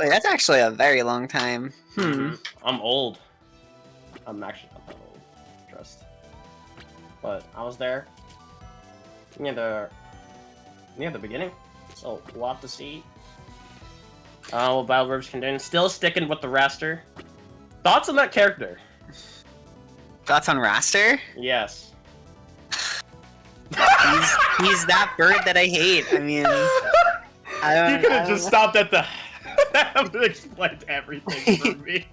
Wait, that's actually a very long time. I'm old. I'm actually not that old. Trust. But I was there near the beginning, so we'll have to see. What BioBirbs can do. Still sticking with the Wrastor. Thoughts on that character? Thoughts on Wrastor? Yes. He's that bird that I hate. I mean, You could have just stopped at the. That would explain everything for me.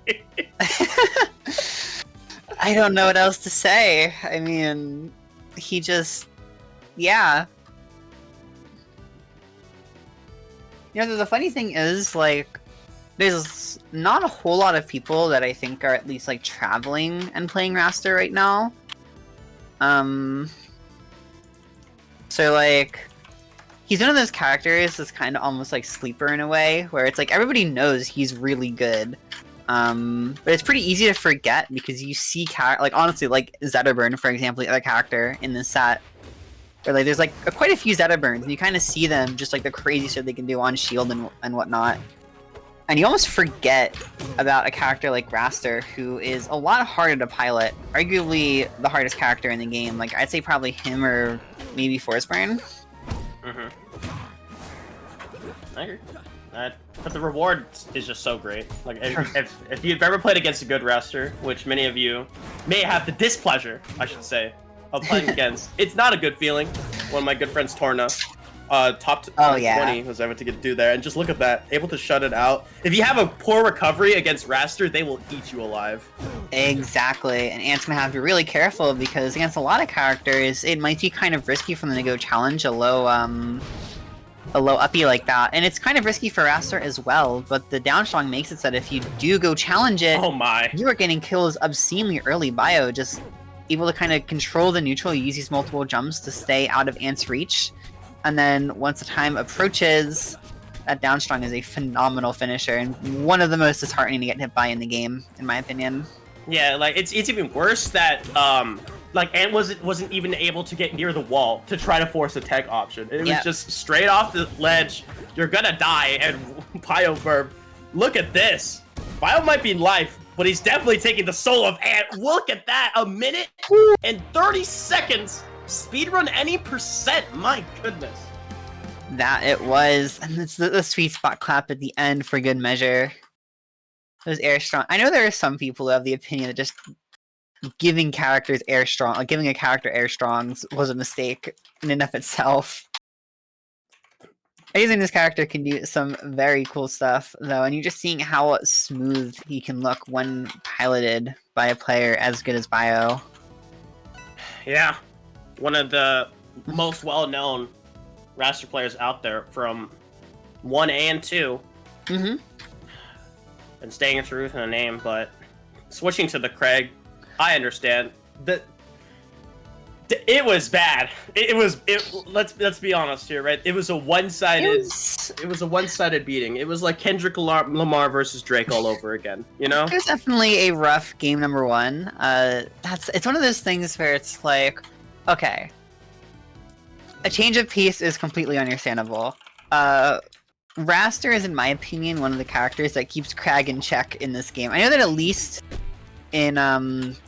I don't know what else to say. I mean, he just, yeah. You know, the funny thing is, like, there's not a whole lot of people that I think are at least, like, traveling and playing Wrastor right now. So, like, he's one of those characters that's kind of almost like sleeper in a way, where it's like everybody knows he's really good. But it's pretty easy to forget because you see like, honestly, like Zetaburn, for example, the other character in this set. Where, like, there's like quite a few Zetaburns, and you kind of see them just like the crazy stuff they can do on shield and whatnot. And you almost forget about a character like Wrastor, who is a lot harder to pilot. Arguably the hardest character in the game. Like, I'd say probably him or maybe Forceburn. I agree. But the reward is just so great. Like, if you've ever played against a good Wrastor, which many of you may have the displeasure, I should say, of playing against, it's not a good feeling. One of my good friends, Torna, top 20 was able to do there, and just look at that, able to shut it out. If you have a poor recovery against Wrastor, they will eat you alive. Exactly, and Ant's gonna have to be really careful because against a lot of characters, it might be kind of risky for them to go challenge a low uppy like that, and it's kind of risky for Wrastor as well. But the downstrong makes it so that if you do go challenge it, oh my, you are getting kills obscenely early. Bio just able to kind of control the neutral, use these multiple jumps to stay out of Ant's reach. And then once the time approaches, that downstrong is a phenomenal finisher and one of the most disheartening to get hit by in the game, in my opinion. Yeah, like it's even worse that like Ant wasn't even able to get near the wall to try to force a tech option. It was just straight off the ledge. You're gonna die, and BioBirb, look at this. Bio might be in life, but he's definitely taking the soul of Ant. Look at that, a minute and 30 seconds. Speedrun any percent, my goodness. That it was, and it's the sweet spot clap at the end for good measure. Those air strong. I know there are some people who have the opinion that just giving characters air strong, like giving a character air strongs was a mistake in and of itself. I think this character can do some very cool stuff though, and you're just seeing how smooth he can look when piloted by a player as good as Bio. Yeah. One of the most well-known Wrastor players out there from 1 and 2. And staying true to the name, but switching to the Craig, I understand that it was bad. Let's be honest here, right? It was a one-sided. It was a one-sided beating. It was like Kendrick Lamar versus Drake all over again. You know? It was definitely a rough game number 1. It's one of those things where it's like, okay, a change of pace is completely understandable. Wrastor is, in my opinion, one of the characters that keeps Crag in check in this game. I know that at least in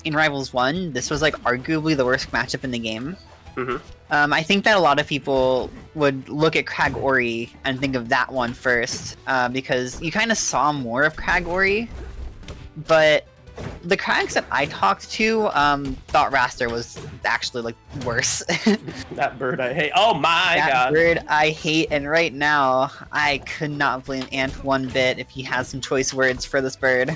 Rivals 1, this was like arguably the worst matchup in the game. I think that a lot of people would look at Crag Ori and think of that one first, because you kind of saw more of Crag Ori, but the Crags that I talked to thought Wrastor was actually like worse. That bird I hate. Oh my god. That bird I hate, and right now I could not blame Ant one bit if he has some choice words for this bird.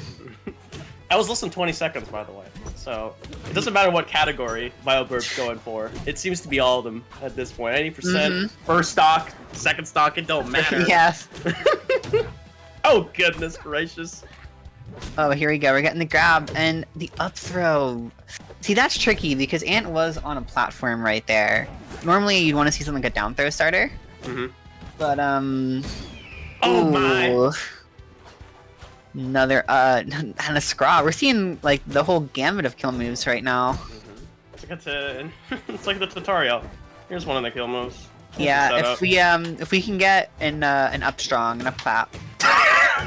I was less than 20 seconds, by the way, so it doesn't matter what category BioBirb's going for. It seems to be all of them at this point. 80%, first stock, second stock, it don't matter. Yes. Oh goodness gracious. Oh, here we go. We're getting the grab and the up throw. See, that's tricky because Ant was on a platform right there. Normally, you'd want to see something like a down throw starter. But, oh my. Another, and a scraw. We're seeing, like, the whole gamut of kill moves right now. It's like the tutorial. Here's one of the kill moves. Yeah, if we can get an up strong and a clap.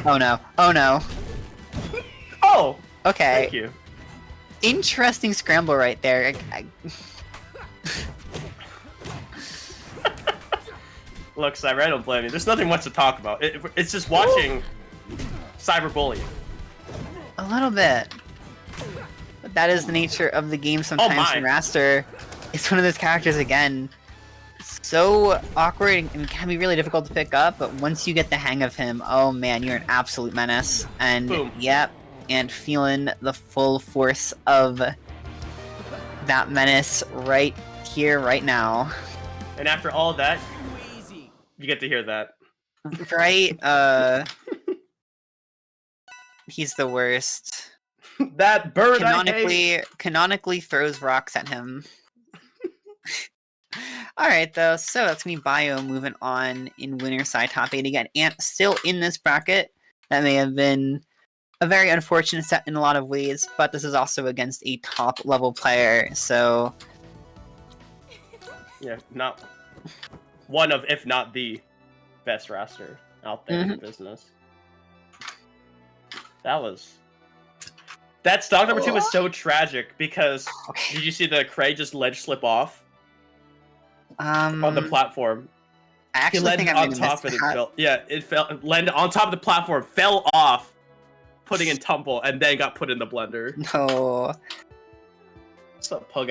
Oh no. Oh no. Oh! Okay. Thank you. Interesting scramble right there. Look, I don't blame you. There's nothing much to talk about. It's just watching cyberbullying. A little bit. But that is the nature of the game sometimes. And Wrastor is one of those characters, again, so awkward and can be really difficult to pick up, but once you get the hang of him, oh man, you're an absolute menace. And boom. Yep, and feeling the full force of that menace right here, right now. And after all that, you get to hear that. Right? He's the worst. That bird canonically throws rocks at him. Alright though, so that's me Bio moving on in winner side top 8 again. Ant still in this bracket. That may have been a very unfortunate set in a lot of ways, but this is also against a top level player, so... Yeah, not one of, if not the best Wrastor out there in the business. That stock number 2 was so tragic because did you see the Cray just ledge slip off? On the platform. I actually think I'm gonna miss that. It landed on top of the platform, fell off, putting in tumble, and then got put in the blender. No. What's up, Pug?